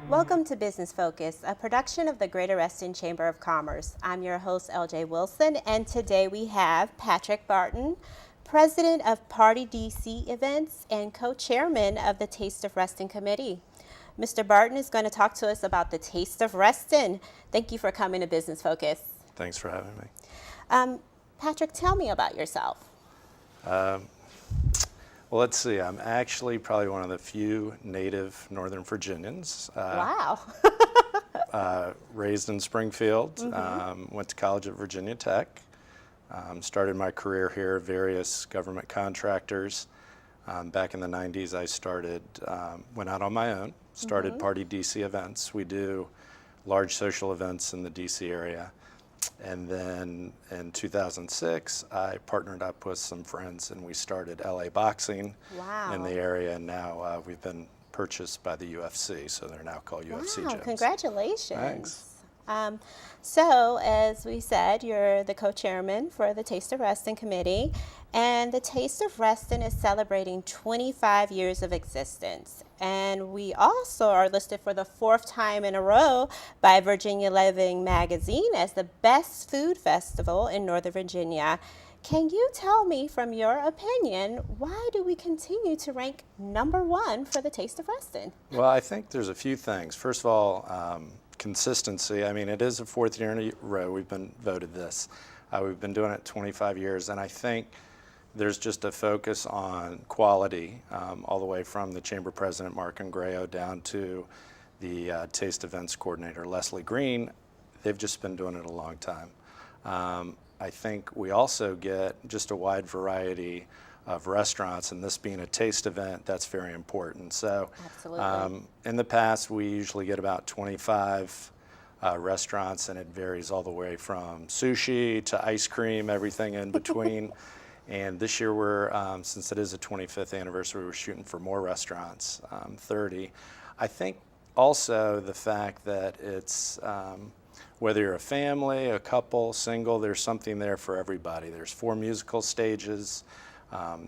Welcome to Business Focus, a production of the Greater Reston Chamber of Commerce. I'm your host, LJ Wilson, and today we have Patrick Barton, President of Party DC Events and co-chairman of the Taste of Reston Committee. Mr. Barton is going to talk to us about the Taste of Reston. Thank you for coming to Business Focus. Thanks for having me. Patrick, tell me about yourself. Well, let's see. I'm actually probably one of the few native Northern Virginians. Wow. Raised in Springfield, went to college at Virginia Tech, started my career here at various government contractors. Back in the 90s, I went out on my own, started Party DC Events. We do large social events in the DC area. And then in 2006, I partnered up with some friends and we started LA Boxing in the area. And now we've been purchased by the UFC, so they're now called UFC gyms. Congratulations. Thanks. So, as we said, you're the co-chairman for the Taste of Reston Committee, and the Taste of Reston is celebrating 25 years of existence. And we also are listed for the fourth time in a row by Virginia Living Magazine as the best food festival in Northern Virginia. Can you tell me, from your opinion, why do we continue to rank #1 for the Taste of Reston? Well, I think there's a few things. First of all, consistency. I mean, it is the fourth year in a row we've been voted this. We've been doing it 25 years, and I think there's just a focus on quality, all the way from the chamber president, Mark Ingrayo, down to the taste events coordinator, Leslie Green. They've just been doing it a long time. I think we also get just a wide variety of restaurants, and this being a taste event, that's very important. So in the past, we usually get about 25 restaurants, and it varies all the way from sushi to ice cream, everything in between. And this year, since it is a 25th anniversary, we're shooting for more restaurants, 30. I think also the fact that it's, whether you're a family, a couple, single, there's something there for everybody. There's 4 musical stages.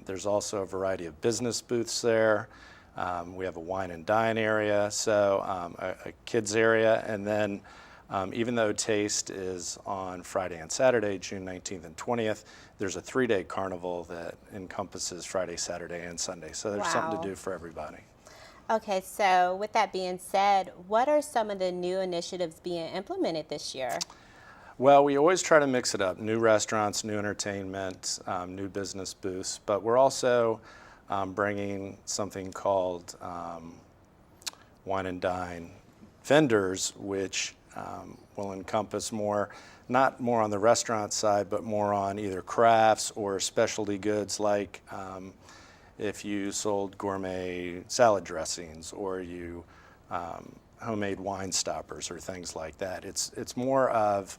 There's also a variety of business booths there. We have a wine and dine area, so a kids area. And then even though Taste is on Friday and Saturday, June 19th and 20th, there's a 3-day carnival that encompasses Friday, Saturday, and Sunday. So there's something to do for everybody. Okay, so with that being said, what are some of the new initiatives being implemented this year? Well, we always try to mix it up. New restaurants, new entertainment, new business booths, but we're also bringing something called wine and dine vendors, which will encompass not more on the restaurant side, but more on either crafts or specialty goods, like if you sold gourmet salad dressings or you homemade wine stoppers or things like that. It's more of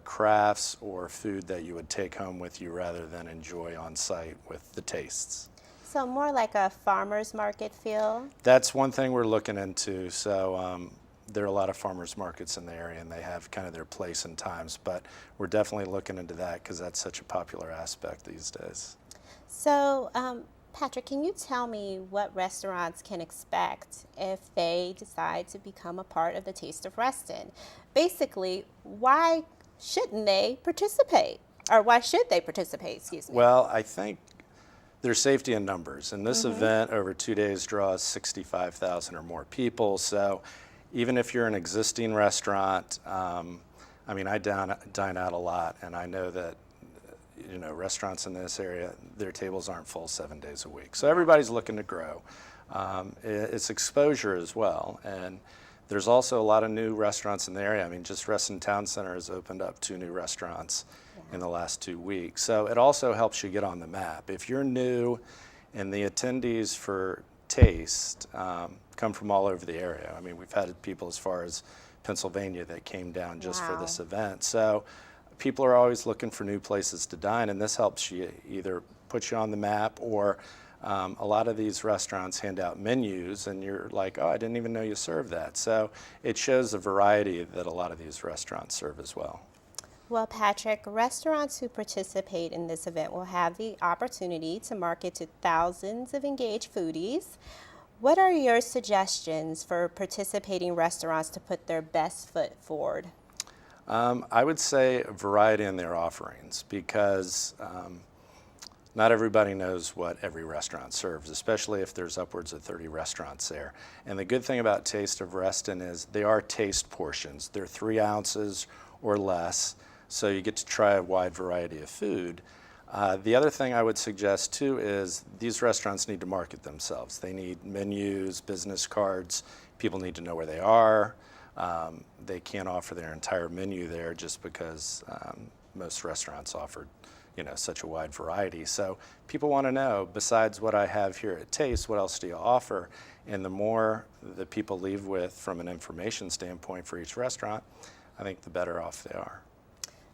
crafts or food that you would take home with you rather than enjoy on site with the tastes. So more like a farmer's market feel? That's one thing we're looking into. So there are a lot of farmers markets in the area, and they have kind of their place and times, but we're definitely looking into that because that's such a popular aspect these days. So Patrick, can you tell me what restaurants can expect if they decide to become a part of the Taste of Reston? Basically, why shouldn't they participate? Or why should they participate, excuse me? Well, I think there's safety in numbers. And this event over 2 days draws 65,000 or more people. So even if you're an existing restaurant, I mean, I dine out a lot, and I know that restaurants in this area, their tables aren't full 7 days a week. So everybody's looking to grow. It's exposure as well. And there's also a lot of new restaurants in the area. I mean, just Reston Town Center has opened up 2 new restaurants in the last 2 weeks. So it also helps you get on the map. If you're new, and the attendees for Taste come from all over the area. I mean, we've had people as far as Pennsylvania that came down just for this event. So people are always looking for new places to dine, and this helps you either put you on the map, or a lot of these restaurants hand out menus and you're like, oh, I didn't even know you served that. So it shows the variety that a lot of these restaurants serve as well. Well, Patrick, restaurants who participate in this event will have the opportunity to market to thousands of engaged foodies. What are your suggestions for participating restaurants to put their best foot forward? I would say variety in their offerings because not everybody knows what every restaurant serves, especially if there's upwards of 30 restaurants there. And the good thing about Taste of Reston is they are taste portions. They're 3 ounces or less, so you get to try a wide variety of food. The other thing I would suggest too is these restaurants need to market themselves. They need menus, business cards. People need to know where they are. They can't offer their entire menu there just because most restaurants offer, such a wide variety. So people want to know, besides what I have here at Taste, what else do you offer? And the more that people leave with from an information standpoint for each restaurant, I think the better off they are.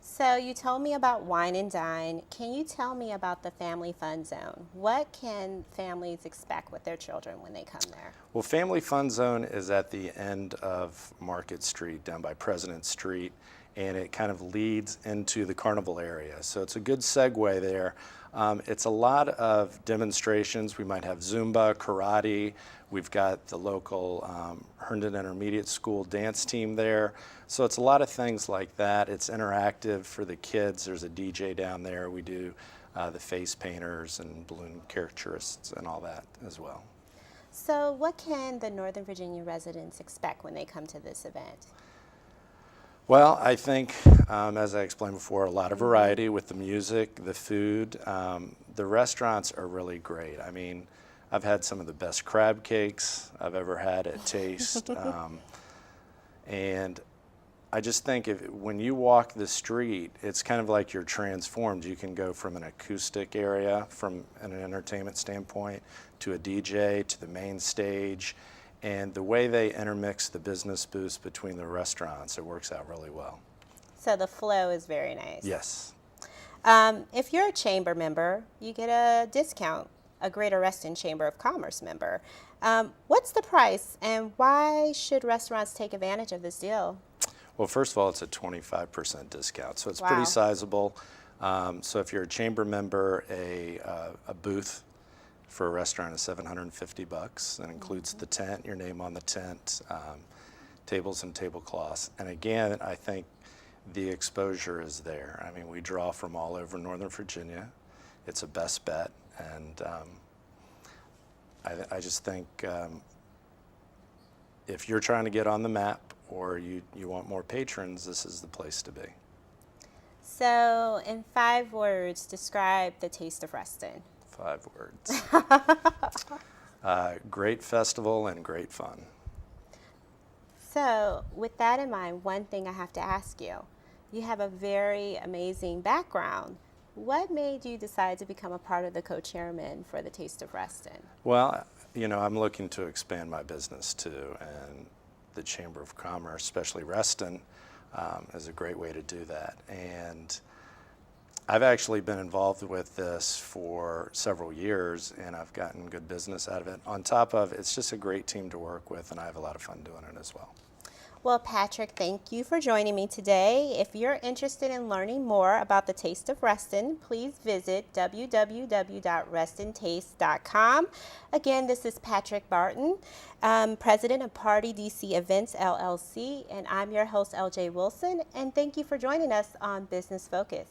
So you told me about Wine and Dine. Can you tell me about the Family Fun Zone? What can families expect with their children when they come there? Well, Family Fun Zone is at the end of Market Street, down by President Street, and it kind of leads into the carnival area. So it's a good segue there. It's a lot of demonstrations. We might have Zumba, karate. We've got the local Herndon Intermediate School dance team there. So it's a lot of things like that. It's interactive for the kids. There's a DJ down there. We do the face painters and balloon caricaturists and all that as well. So what can the Northern Virginia residents expect when they come to this event? Well, I think, as I explained before, a lot of variety with the music, the food. The restaurants are really great. I mean, I've had some of the best crab cakes I've ever had at Taste. And I just think when you walk the street, it's kind of like you're transformed. You can go from an acoustic area, from an entertainment standpoint, to a DJ, to the main stage. And the way they intermix the business booths between the restaurants, it works out really well. So the flow is very nice. Yes. If you're a chamber member, you get a discount, a Greater Reston Chamber of Commerce member. What's the price and why should restaurants take advantage of this deal? Well, first of all, it's a 25% discount, so it's Wow. pretty sizable. So if you're a chamber member, a booth for a restaurant is $750. That includes the tent, your name on the tent, tables and tablecloths. And again, I think the exposure is there. I mean, we draw from all over Northern Virginia. It's a best bet, and I just think if you're trying to get on the map or you want more patrons, this is the place to be. So in 5 words, describe the Taste of Reston. 5 words. Great festival and great fun. So with that in mind, one thing I have to ask you. You have a very amazing background. What made you decide to become a part of the co-chairman for the Taste of Reston? Well, I'm looking to expand my business too, and the Chamber of Commerce, especially Reston, is a great way to do that. And I've actually been involved with this for several years, and I've gotten good business out of it. On top of, it's just a great team to work with, and I have a lot of fun doing it as well. Well, Patrick, thank you for joining me today. If you're interested in learning more about the Taste of Reston, please visit www.restontaste.com. Again, this is Patrick Barton, President of Party DC Events, LLC, and I'm your host, LJ Wilson, and thank you for joining us on Business Focus.